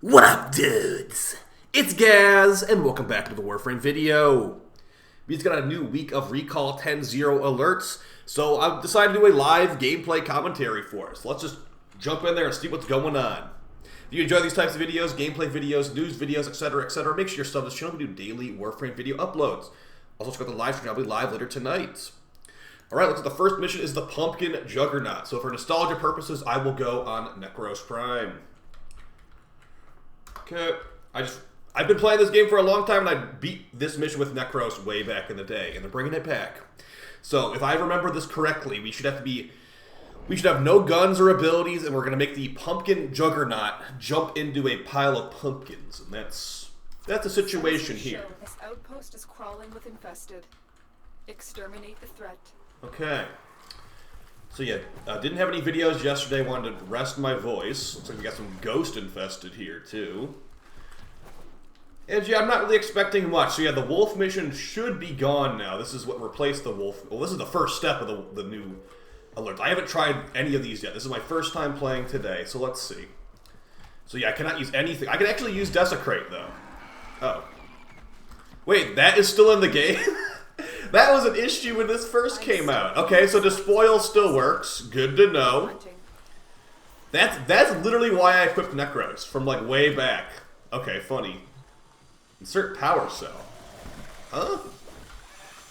What up, dudes? It's Gaz, and welcome back to the Warframe video. We just got a new week of Recall 10.0 alerts, so I've decided to do a live gameplay commentary for us. Let's just jump in there and see what's going on. If you enjoy these types of videos, gameplay videos, news videos, etc., make sure you're subbed to the channel. We do daily Warframe video uploads. Also, check out the live stream. I'll be live later tonight. Alright, looks like the first mission is the Pumpkin Juggernaut. So for nostalgia purposes, I will go on Necros Prime. Okay, I've been playing this game for a long time, and I beat this mission with Necros way back in the day, and they're bringing it back. So if I remember this correctly, we should have no guns or abilities, and we're gonna make the Pumpkin Juggernaut jump into a pile of pumpkins, and that's the situation here. This outpost is crawling with infested. Exterminate the threat. Okay. So yeah, didn't have any videos yesterday, wanted to rest my voice. Looks like we got some ghost infested here too. And yeah, I'm not really expecting much. So yeah, the wolf mission should be gone now. This is what replaced the wolf. Well, this is the first step of the new alert. I haven't tried any of these yet. This is my first time playing today, so let's see. So yeah, I cannot use anything. I can actually use Desecrate though. Oh. Wait, that is still in the game? That was an issue when this first came out. Okay, so Despoil still works. Good to know. That's literally why I equipped Necros from like way back. Okay, funny. Insert power cell. Huh?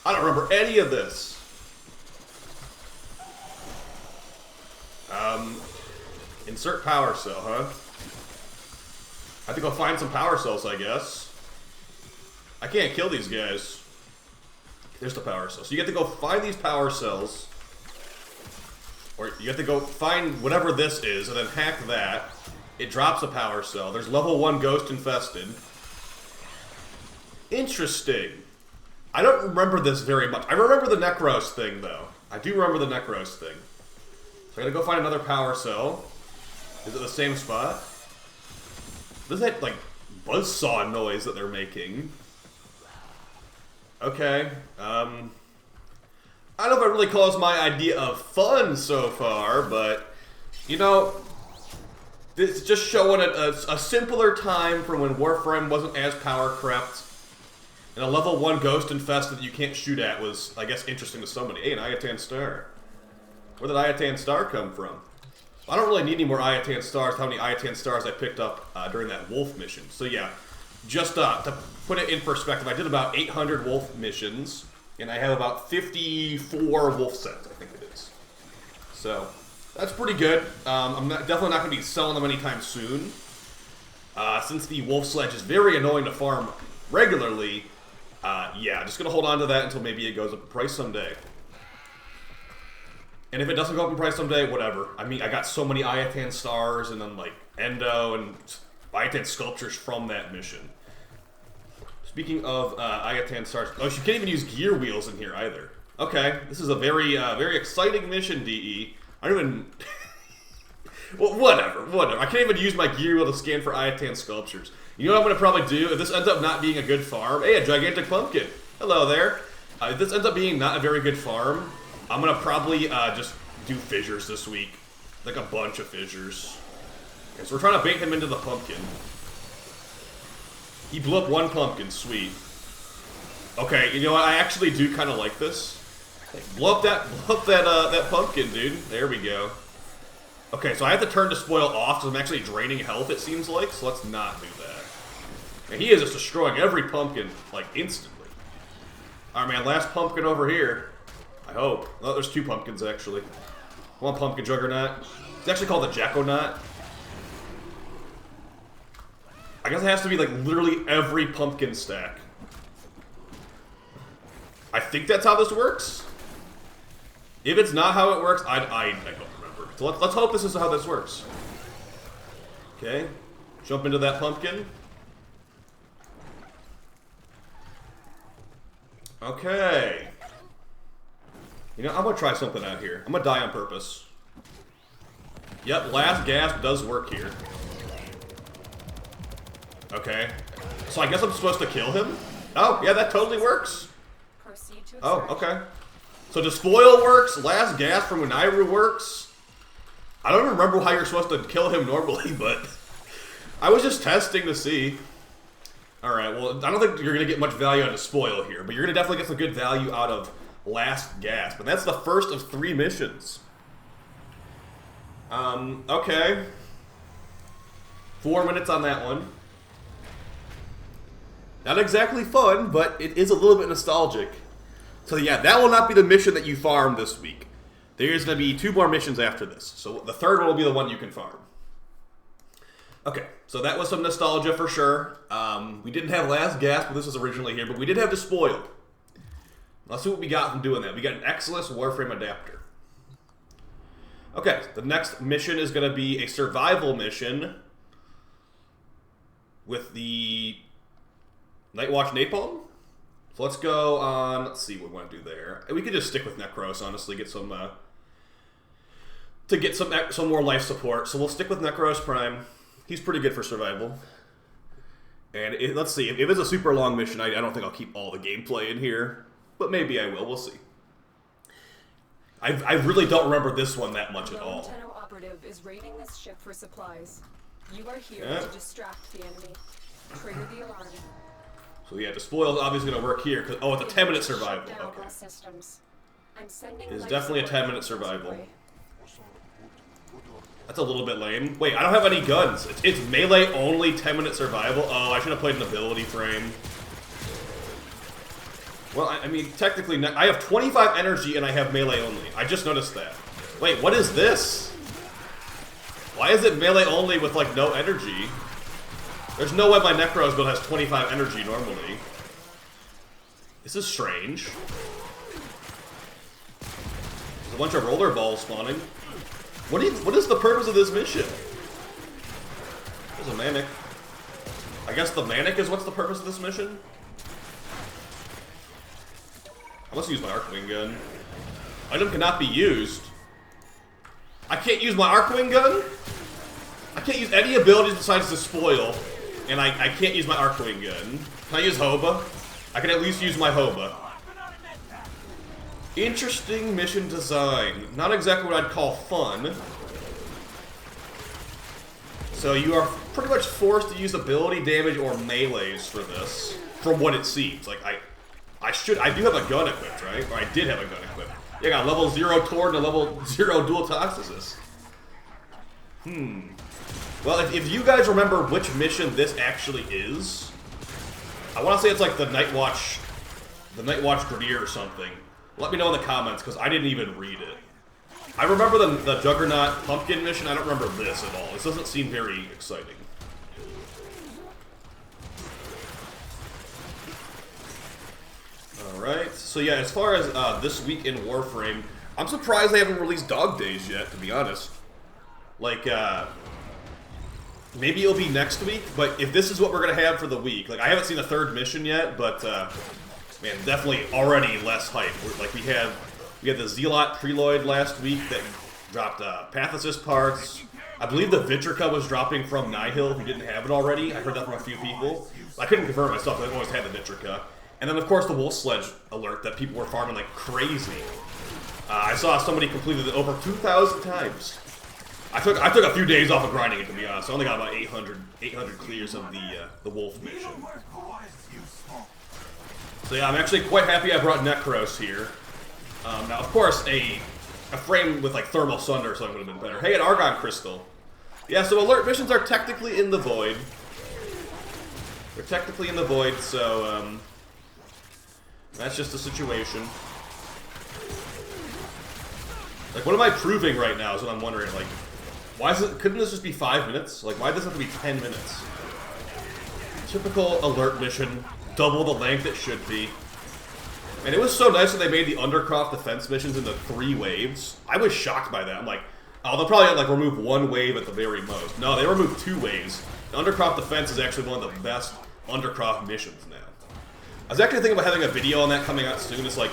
I don't remember any of this. Insert power cell, huh? I have to go find some power cells, I guess. I can't kill these guys. There's the power cell. So you get to go find these power cells. Or you have to go find whatever this is and then hack that. It drops a power cell. There's level 1 ghost infested. Interesting. I don't remember this very much. I remember the Necros thing though. I do remember the Necros thing. So I gotta go find another power cell. Is it the same spot? What is that like buzzsaw noise that they're making? Okay, I don't know if it really calls my idea of fun so far, but, you know, this is just showing a simpler time from when Warframe wasn't as power-crept, and a level 1 ghost infested that you can't shoot at was, I guess, interesting to somebody. Hey, an Ayatan Star. Where did Ayatan Star come from? I don't really need any more Ayatan Stars, how many Ayatan Stars I picked up during that wolf mission. So yeah. Just to put it in perspective, I did about 800 wolf missions, and I have about 54 wolf sets, I think it is. So, that's pretty good. Definitely not going to be selling them anytime soon. Since the wolf sledge is very annoying to farm regularly, yeah, just going to hold on to that until maybe it goes up in price someday. And if it doesn't go up in price someday, whatever. I mean, I got so many Ayatan Stars, and then, like, Endo, and Ayatan Sculptures from that mission. Speaking of Ayatan Stars, oh, you can't even use gear wheels in here either. Okay, this is a very, very exciting mission, DE. I don't even... well, whatever. I can't even use my gear wheel to scan for Ayatan Sculptures. You know what I'm going to probably do? If this ends up not being a good farm... Hey, a gigantic pumpkin. Hello there. If this ends up being not a very good farm, I'm going to probably just do fissures this week. Like a bunch of fissures. Okay, so we're trying to bait him into the pumpkin. He blew up 1 pumpkin, sweet. Okay, you know what? I actually do kind of like this. Hey, blow up that pumpkin, dude. There we go. Okay, so I have to turn Despoil off because I'm actually draining health, it seems like. So let's not do that. And he is just destroying every pumpkin, like, instantly. Alright, man, last pumpkin over here. I hope. Oh, there's 2 pumpkins, actually. One pumpkin juggernaut. It's actually called the Jackonaut. I guess it has to be, like, literally every pumpkin stack. I think that's how this works. If it's not how it works, I don't remember. So let's hope this is how this works. Okay. Jump into that pumpkin. Okay. You know, I'm gonna try something out here. I'm gonna die on purpose. Yep, last gasp does work here. Okay. So I guess I'm supposed to kill him? Oh, yeah, that totally works. Proceed to Oh, okay. So Despoil works, Last Gasp from Unairu works. I don't remember how you're supposed to kill him normally, but I was just testing to see. Alright, well, I don't think you're going to get much value out of Spoil here, but you're going to definitely get some good value out of Last Gasp. And that's the first of 3 missions. Okay. 4 minutes on that one. Not exactly fun, but it is a little bit nostalgic. So yeah, that will not be the mission that you farm this week. There's going to be 2 more missions after this. So the third one will be the one you can farm. Okay, so that was some nostalgia for sure. We didn't have Last Gasp, but this was originally here, but we did have Despoiled. Let's see what we got from doing that. We got an Exilus Warframe Adapter. Okay, the next mission is going to be a survival mission with the Nightwatch Napalm. So let's go on, let's see what we want to do there. We could just stick with Necros, honestly, get some, to get some more life support. So we'll stick with Necros Prime. He's pretty good for survival. And let's see, if it's a super long mission, I don't think I'll keep all the gameplay in here. But maybe I will, we'll see. I really don't remember this one that much at all. Tenno operative is raiding this ship for supplies. You are here Yeah. to distract the enemy. Trigger the alarm. So yeah, Despoiled is obviously going to work here, because, oh, it's a 10-minute survival. Shut down Okay. all systems. I'm sending It is life definitely a support 10-minute this survival. way. That's a little bit lame. Wait, I don't have any guns. It's melee only 10-minute survival? Oh, I should have played an ability frame. Well, I mean, technically, I have 25 energy and I have melee only. I just noticed that. Wait, what is this? Why is it melee only with, like, no energy? There's no way my Necros build has 25 energy normally. This is strange. There's a bunch of roller balls spawning. What is the purpose of this mission? There's a Manic. I guess the Manic is what's the purpose of this mission? I must use my Arcwing gun. Item cannot be used. I can't use my Arcwing gun? I can't use any abilities besides Despoil. And I can't use my Arcwing gun. Can I use Hoba? I can at least use my Hoba. Interesting mission design. Not exactly what I'd call fun. So you are pretty much forced to use ability damage or melees for this. From what it seems. Like, I do have a gun equipped, right? Or I did have a gun equipped. Yeah, I got level 0 Tord and a level 0 Dual Toxicus. Well, if you guys remember which mission this actually is, I want to say it's like the Nightwatch Grenadier or something. Let me know in the comments, because I didn't even read it. I remember the Juggernaut Pumpkin mission, I don't remember this at all. This doesn't seem very exciting. Alright, so yeah, as far as this week in Warframe, I'm surprised they haven't released Dog Days yet, to be honest. Like, maybe it'll be next week, but if this is what we're going to have for the week, like, I haven't seen the 3rd mission yet, but, man, definitely already less hype. Like, we had the Zealot Preloid last week that dropped Path Assist parts. I believe the Vitrica was dropping from Nihil, if you didn't have it already. I heard that from a few people. I couldn't confirm it myself, but I've always had the Vitrica. And then, of course, the Wolf Sledge alert that people were farming like crazy. I saw somebody completed it over 2,000 times. I took a few days off of grinding it, to be honest. I only got about 800 clears of the Wolf mission. So yeah, I'm actually quite happy I brought Necros here. Now, of course, a frame with like Thermal Sunder or something would have been better. Hey, an Argon Crystal. Yeah, so alert missions are technically in the Void. They're technically in the Void, so that's just the situation. Like, what am I proving right now is what I'm wondering. Like, why is it? Couldn't this just be 5 minutes? Like, why does it have to be 10 minutes? Typical alert mission, double the length it should be. And it was so nice that they made the Undercroft defense missions into 3 waves. I was shocked by that. I'm like, oh, they'll probably like remove 1 wave at the very most. No, they removed 2 waves. The Undercroft defense is actually one of the best Undercroft missions now. I was actually thinking about having a video on that coming out soon. It's like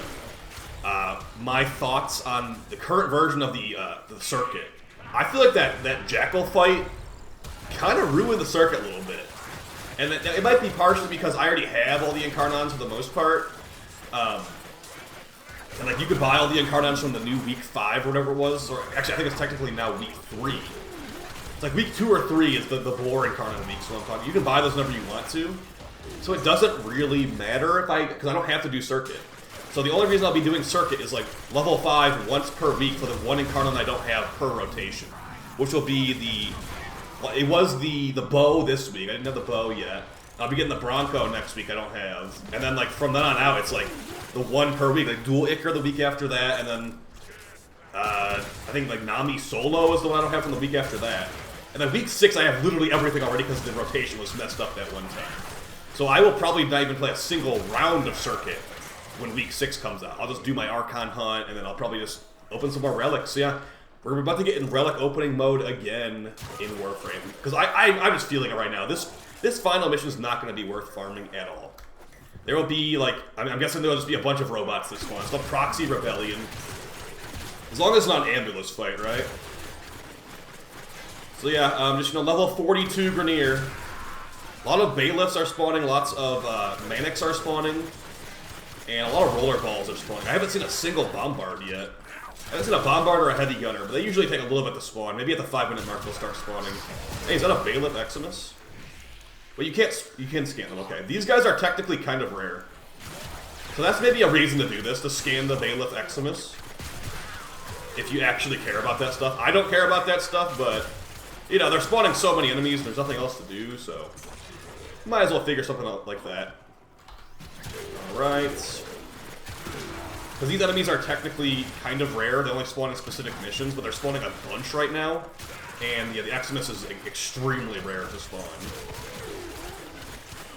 my thoughts on the current version of the circuit. I feel like that Jackal fight kind of ruined the circuit a little bit. And it might be partially because I already have all the Incarnons for the most part. And like, you could buy all the Incarnons from the new week 5 or whatever it was. Or actually, I think it's technically now week 3. It's like week 2 or 3 is the boring Incarnate week, so I'm talking. You can buy those whenever you want to. So it doesn't really matter because I don't have to do Circuit. So the only reason I'll be doing Circuit is like level 5 once per week for the one Incarnate I don't have per rotation. Which will be it was the bow this week. I didn't have the bow yet. I'll be getting the Bronco next week I don't have. And then like from then on out it's like the one per week. Like Dual Icar the week after that, and then I think like Nami Solo is the one I don't have from the week after that. And then week 6 I have literally everything already because the rotation was messed up that one time. So I will probably not even play a single round of Circuit when week 6 comes out. I'll just do my Archon hunt, and then I'll probably just open some more relics. So yeah, we're about to get in relic opening mode again in Warframe. Because I'm just feeling it right now. This final mission is not going to be worth farming at all. There will be, like, I'm guessing there will just be a bunch of robots this one. It's the Proxy Rebellion. As long as it's not an ambulance fight, right? So yeah, just, level 42 Grineer. A lot of Bailiffs are spawning, lots of Manics are spawning, and a lot of Roller Balls are spawning. I haven't seen a single Bombard yet. I haven't seen a Bombard or a Heavy Gunner, but they usually take a little bit to spawn. Maybe at the 5-minute mark they'll start spawning. Hey, is that a Bailiff Eximus? Well, you can scan them, okay. These guys are technically kind of rare. So that's maybe a reason to do this, to scan the Bailiff Eximus. If you actually care about that stuff. I don't care about that stuff, but, they're spawning so many enemies, there's nothing else to do, so... Might as well figure something out like that. Alright. Because these enemies are technically kind of rare, they only spawn in specific missions, but they're spawning a bunch right now. And yeah, the Eximus is extremely rare to spawn.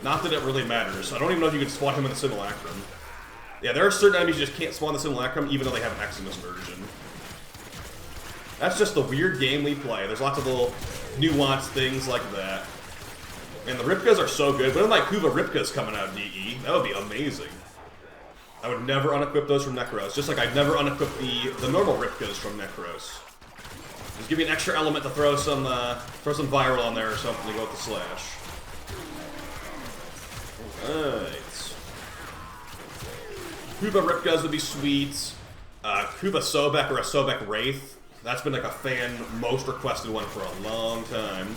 Not that it really matters. I don't even know if you can spawn him in the Simulacrum. Yeah, there are certain enemies you just can't spawn the Simulacrum, even though they have an Eximus version. That's just the weird game we play. There's lots of little nuanced things like that. And the Ripkas are so good. When like Kuva Ripkas coming out of DE, that would be amazing. I would never unequip those from Necros, just like I'd never unequip the normal Ripkas from Necros. Just give me an extra element to throw some viral on there or something to go with the slash. Alright. Kuva Ripkas would be sweet. Kuva Sobek or a Sobek Wraith. That's been like a fan most requested one for a long time.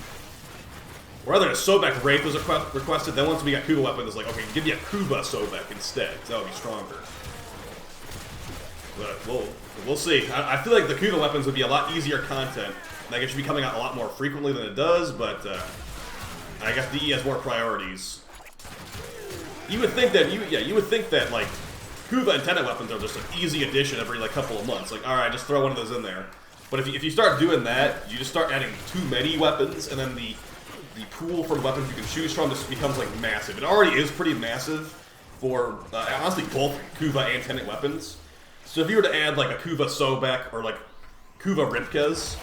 Rather than a Sobek Wraith was requested, then once we got Kuva weapon, it's like, okay, give me a Kuva Sobek instead, because that would be stronger. But we'll see. I feel like the Kuva weapons would be a lot easier content. Like it should be coming out a lot more frequently than it does, but I guess DE has more priorities. You would think that like Kuva and Tenet weapons are just an easy addition every like couple of months. Like, all right, just throw one of those in there. But if you start doing that, you just start adding too many weapons, and then the pool for weapons you can choose from just becomes like massive. It already is pretty massive for honestly both Kuva and Tenet weapons. So if you were to add like a Kuva Sobek or like Kuva Ripkas,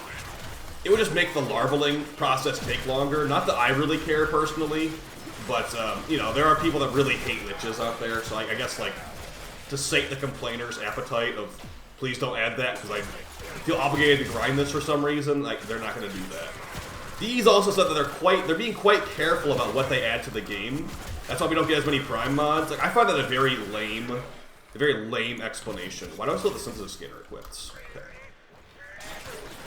it would just make the larvaling process take longer. Not that I really care personally, but there are people that really hate liches out there. So I guess like to sate the complainers' appetite of please don't add that because I feel obligated to grind this for some reason. Like they're not going to do that. These also said that they're being quite careful about what they add to the game. That's why we don't get as many Prime mods. Like I find that a very lame explanation. Why don't I still have the sensitive scanner equipped? Okay.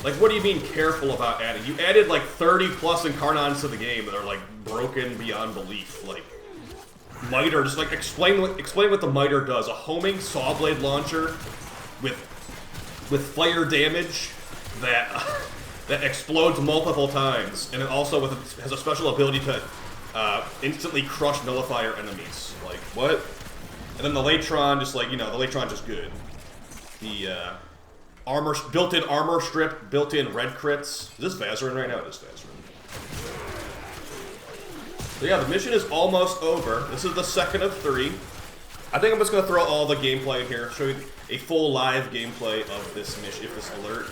Like what do you mean careful about adding? You added like 30 plus Incarnons to the game that are like broken beyond belief. Like Miter, just like explain what the Miter does. A homing saw blade launcher with fire damage that explodes multiple times, and it also has a special ability to instantly crush nullifier enemies. Like, what? And then the Latron, just like, the Latron just good. The built-in armor strip, built-in red crits. Is this Vazarin right now? It is Vazarin. So yeah, the mission is almost over. This is the second of 3. I think I'm just going to throw all the gameplay in here, show you a full live gameplay of this mission, this alert.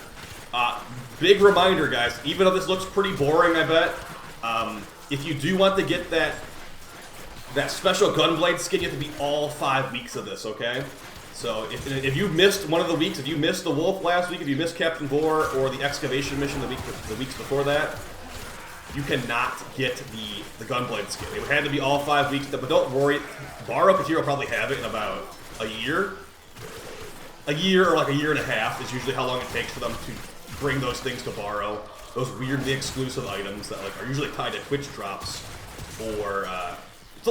Big reminder, guys, even though this looks pretty boring, I bet, if you do want to get that special Gunblade skin, you have to be all 5 weeks of this, okay? So if you missed one of the weeks, if you missed the Wolf last week, if you missed Captain Vor or the Excavation mission the weeks before that, you cannot get the Gunblade skin. It had to be all 5 weeks, but don't worry, Baro Katira will probably have it in about a year. A year or like a year and a half is usually how long it takes for them to bring those things to borrow. Those weirdly exclusive items that like are usually tied to Twitch drops or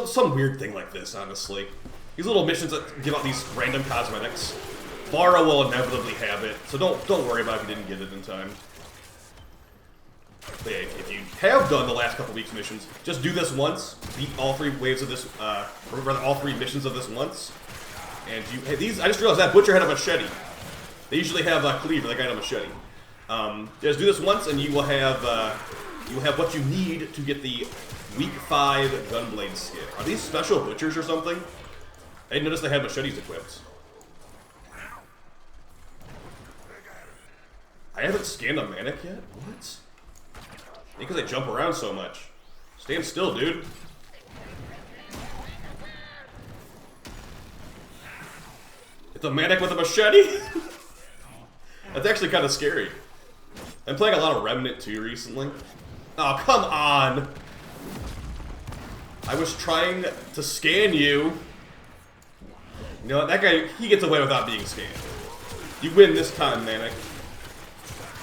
some weird thing like this, honestly. These little missions that give out these random cosmetics. Borrow will inevitably have it, so don't worry about if you didn't get it in time. But yeah, if you have done the last couple weeks' missions, just do this once. Beat all 3 waves of this, or rather all 3 missions of this once. And you, hey, these, I just realized that Butcher had a machete. They usually have a cleaver, that guy had a machete. Just do this once and you will have what you need to get the week 5 Gunblade skin. Are these special Butchers or something? I didn't notice they had machetes equipped. I haven't scanned a Manic yet? What? Because they jump around so much. Stand still, dude. It's a Manic with a machete? That's actually kind of scary. I'm playing a lot of Remnant 2 recently. Oh, come on! I was trying to scan you. You know what, that guy, he gets away without being scanned. You win this time, Manic.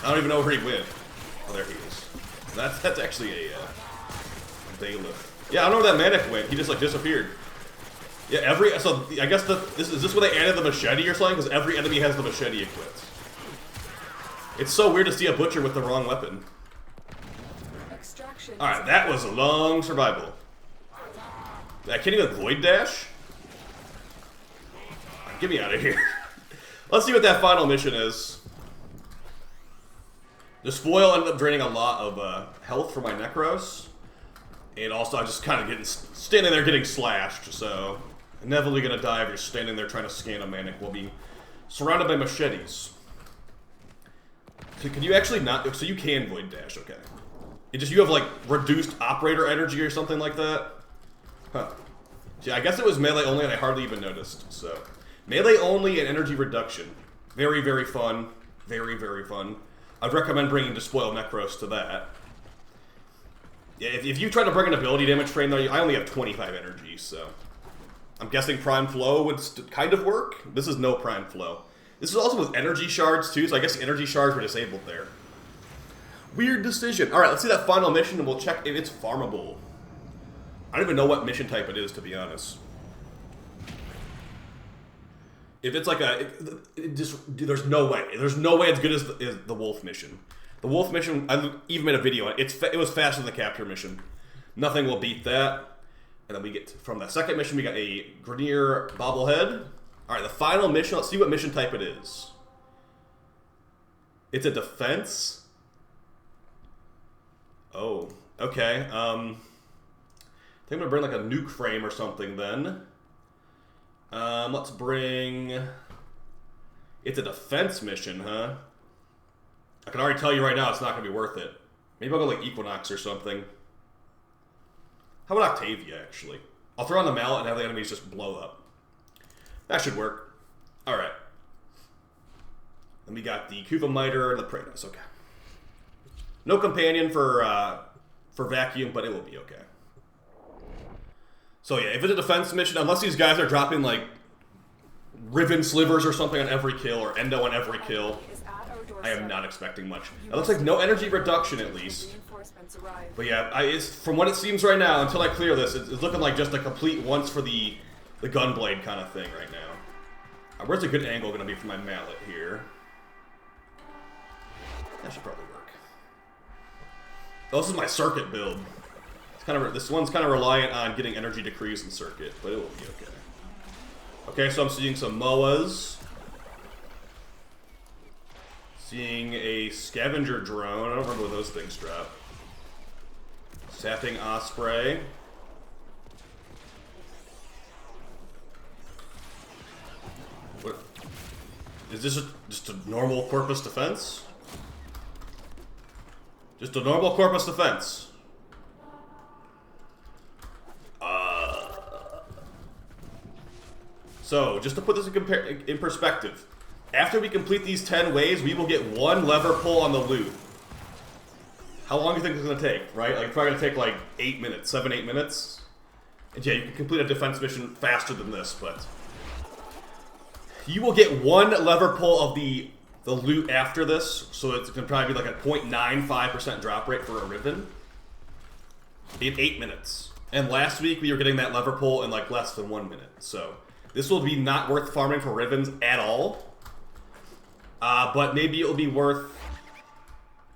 I don't even know where he went. Oh, there he is. That's actually a bailiff. Yeah, I don't know where that Manic went. He just like disappeared. Yeah, so I guess is this where they added the machete or something? Because every enemy has the machete equipped. It's so weird to see a Butcher with the wrong weapon. Alright, that was a long survival. I can't even Void Dash? Get me out of here. Let's see what that final mission is. The spoil ended up draining a lot of health for my Necros. And also I'm just kind of standing there getting slashed, so inevitably gonna die if you're standing there trying to scan a Manic while being surrounded by machetes. So can you actually not, so you can Void Dash, okay. It just, you have like reduced operator energy or something like that? Huh. See, I guess it was melee only and I hardly even noticed, so. Melee only and energy reduction. Very, very fun. Very, very fun. I'd recommend bringing Despoil Necros to that. Yeah, if you try to bring an ability damage frame though, I only have 25 energy, so. I'm guessing Prime Flow would kind of work. This is no Prime Flow. This is also with energy shards too, so I guess the energy shards were disabled there. Weird decision. Alright, let's see that final mission and we'll check if it's farmable. I don't even know what mission type it is, to be honest. If it's like there's no way. There's no way it's good as the Wolf mission. The Wolf mission, I even made a video on it. It was faster than the Capture mission. Nothing will beat that. And then we get, from the second mission, we got a Grineer Bobblehead. Alright, the final mission, let's see what mission type it is. It's a defense? Oh, okay. I think I'm gonna bring like a nuke frame or something then. Let's bring... It's a defense mission, huh? I can already tell you right now it's not gonna be worth it. Maybe I'll go like Equinox or something. How about Octavia, actually? I'll throw on the mallet and have the enemies just blow up. That should work. Alright. Then we got the Kuva Miter and the Praetos, okay. No companion for Vacuum, but it will be okay. So yeah, if it's a defense mission, unless these guys are dropping like Riven Slivers or something on every kill, or Endo on every kill, I am not expecting much. It looks like no energy reduction at least. But yeah, from what it seems right now, until I clear this, it's looking like just a complete once for the Gunblade kind of thing right now. Where's a good angle going to be for my mallet here? That should probably work. Oh, this is my circuit build. This one's kind of reliant on getting energy decrees in circuit, but it will be okay. Okay, so I'm seeing some MOAs. Seeing a scavenger drone. I don't remember what those things drop. Sapping Osprey. What? Is this just a normal Corpus defense? Just a normal Corpus defense. So, just to put this in perspective, after we complete these 10 waves, we will get 1 lever pull on the loot. How long do you think it's going to take, right? Like, it's probably going to take like 8 minutes, 7-8 minutes. And yeah, you can complete a defense mission faster than this, but... You will get 1 lever pull of the the loot after this, so it's going to probably be like a 0.95% drop rate for a Riven in 8 minutes. And last week we were getting that lever pull in like less than 1 minute. So this will be not worth farming for Rivens at all. But maybe it'll be worth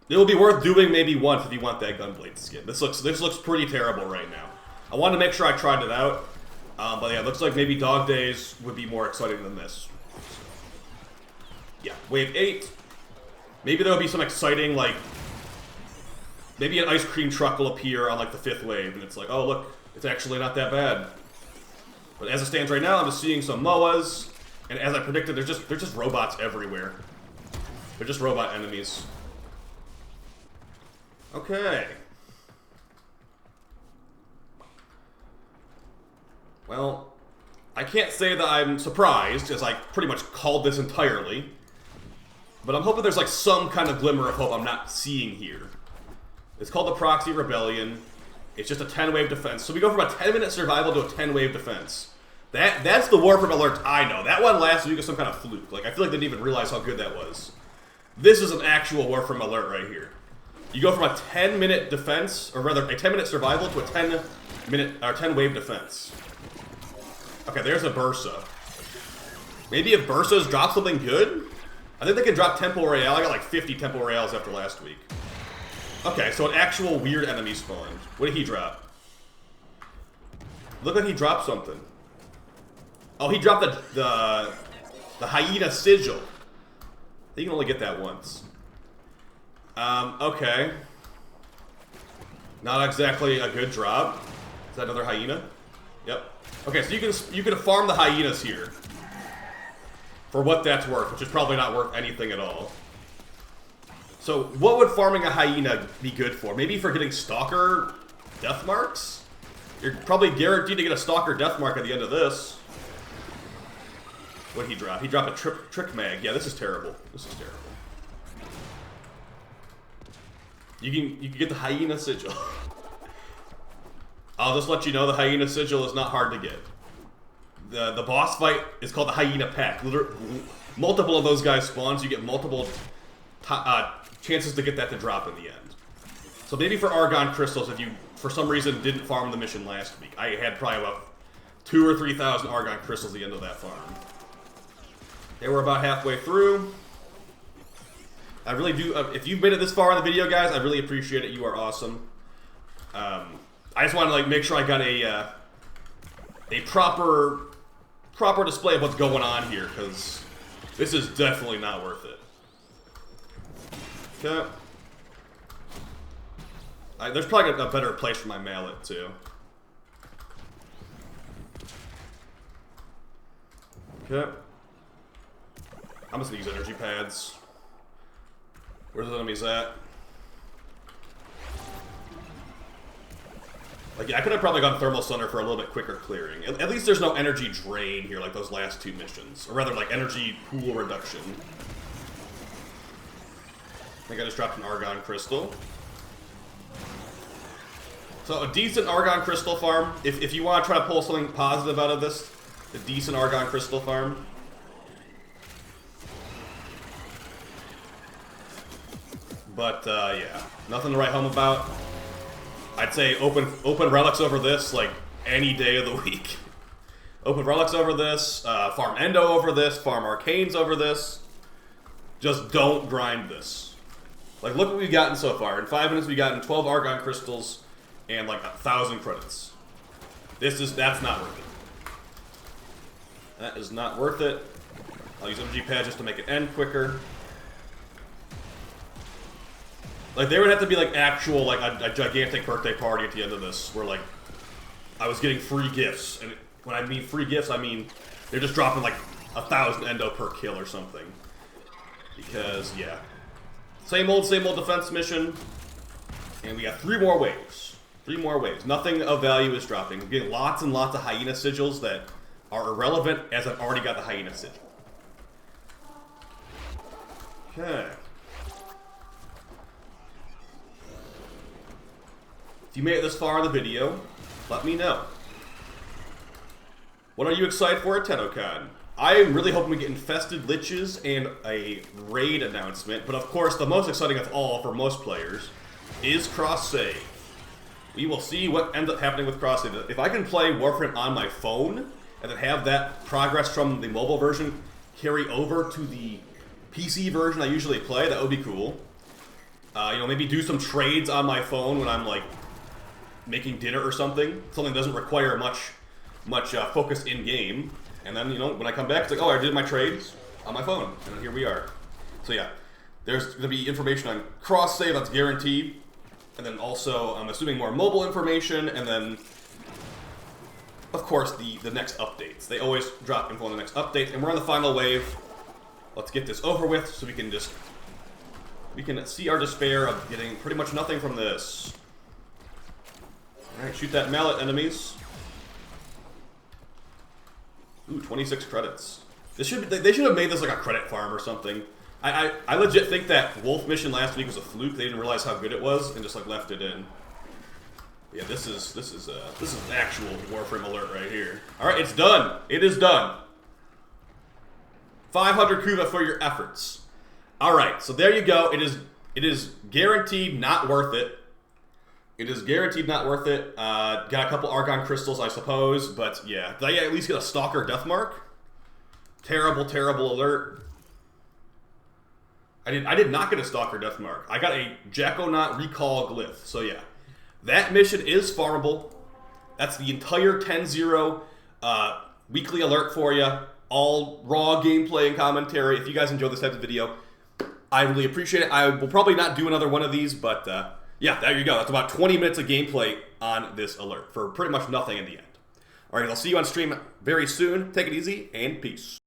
doing maybe once if you want that Gunblade skin. This looks pretty terrible right now. I wanted to make sure I tried it out. But yeah, it looks like maybe Dog Days would be more exciting than this. Yeah, wave 8. Maybe there'll be some exciting, like, maybe an ice cream truck will appear on like the 5th wave, and it's like, oh look, it's actually not that bad. But as it stands right now, I'm just seeing some MOAs, and as I predicted, there's just robots everywhere. They're just robot enemies. Okay. Well, I can't say that I'm surprised, as I pretty much called this entirely. But I'm hoping there's like some kind of glimmer of hope I'm not seeing here. It's called the Proxy Rebellion. It's just a 10-wave defense. So we go from a 10-minute survival to a 10-wave defense. That's the Warframe alert I know. That one last week was some kind of fluke. Like, I feel like they didn't even realize how good that was. This is an actual Warframe alert right here. You go from a 10-minute defense, or rather a 10-minute survival, to a 10-wave defense. Okay, there's a Bursa. Maybe if Bursa's drop something good? I think they can drop Temple Royale. I got like 50 Temple Royales after last week. Okay, so an actual weird enemy spawned. What did he drop? Looked like he dropped something. Oh, he dropped the Hyena Sigil. You can only get that once. Okay. Not exactly a good drop. Is that another Hyena? Yep. Okay, so you can farm the Hyenas here. For what that's worth, which is probably not worth anything at all. So, what would farming a Hyena be good for? Maybe for getting Stalker death marks? You're probably guaranteed to get a Stalker death mark at the end of this. What did he drop? He dropped a Trick Mag. Yeah, this is terrible. This is terrible. You can get the Hyena Sigil. I'll just let you know the Hyena Sigil is not hard to get. The boss fight is called the Hyena Pack. Multiple of those guys spawn, so you get multiple chances to get that to drop in the end. So maybe for Argon Crystals, if you, for some reason, didn't farm the mission last week. I had probably about 2,000 or 3,000 Argon Crystals at the end of that farm. Okay, we're about halfway through. I really do, if you've made it this far in the video, guys, I really appreciate it. You are awesome. I just want to like make sure I got a proper display of what's going on here, because this is definitely not worth it. Okay. There's probably a better place for my mallet, too. Okay. I'm just gonna use energy pads. Where's the enemies at? Like, yeah, I could have probably gone Thermal Sunder for a little bit quicker clearing. At least there's no energy drain here like those last 2 missions. Or rather, like, energy pool reduction. I think I just dropped an Argon Crystal. So, a decent Argon Crystal farm. If you want to try to pull something positive out of this, a decent Argon Crystal farm. But, yeah. Nothing to write home about. I'd say open relics over this, like, any day of the week. Open relics over this, farm Endo over this, farm Arcanes over this. Just don't grind this. Like, look what we've gotten so far. In 5 minutes, we've gotten 12 Argon Crystals and, like, 1,000 credits. That's not worth it. That is not worth it. I'll use MG Pad just to make it end quicker. Like, there would have to be, like, actual, like, a gigantic birthday party at the end of this, where, like, I was getting free gifts. And when I mean free gifts, I mean they're just dropping, like, 1,000 endo per kill or something. Because, yeah. Same old defense mission. And we got 3 more waves. 3 more waves. Nothing of value is dropping. We're getting lots and lots of Hyena Sigils that are irrelevant, as I've already got the Hyena Sigil. Okay. If you made it this far in the video, let me know. What are you excited for at TennoCon? I'm really hoping we get infested liches and a raid announcement, but of course the most exciting of all for most players is cross-save. We will see what ends up happening with cross-save. If I can play Warframe on my phone and then have that progress from the mobile version carry over to the PC version I usually play, that would be cool. You know, maybe do some trades on my phone when I'm like making dinner or something. Something that doesn't require much focus in game. And then, you know, when I come back, it's like, oh, I did my trades on my phone, and here we are. So yeah, there's going to be information on cross-save, that's guaranteed. And then also, I'm assuming more mobile information, and then, of course, the next updates. They always drop info on the next update, and we're on the final wave. Let's get this over with so we can see our despair of getting pretty much nothing from this. Alright, shoot that mallet, enemies. Ooh, 26 credits. They should have made this like a credit farm or something. I legit think that Wolf mission last week was a fluke. They didn't realize how good it was and just like left it in. Yeah, this is actual Warframe alert right here. All right, it's done. It is done. 500 Kuva for your efforts. All right, so there you go. It is guaranteed not worth it. It is guaranteed not worth it. Got a couple Argon crystals, I suppose, but yeah. Did I at least get a Stalker Deathmark? Terrible, terrible alert. I did not get a Stalker Deathmark. I got a Jackonaut Recall Glyph. So yeah, that mission is farmable. That's the entire 10-0 weekly alert for you. All raw gameplay and commentary. If you guys enjoy this type of video, I really appreciate it. I will probably not do another one of these, but yeah, there you go. That's about 20 minutes of gameplay on this alert for pretty much nothing in the end. All right, I'll see you on stream very soon. Take it easy, and peace.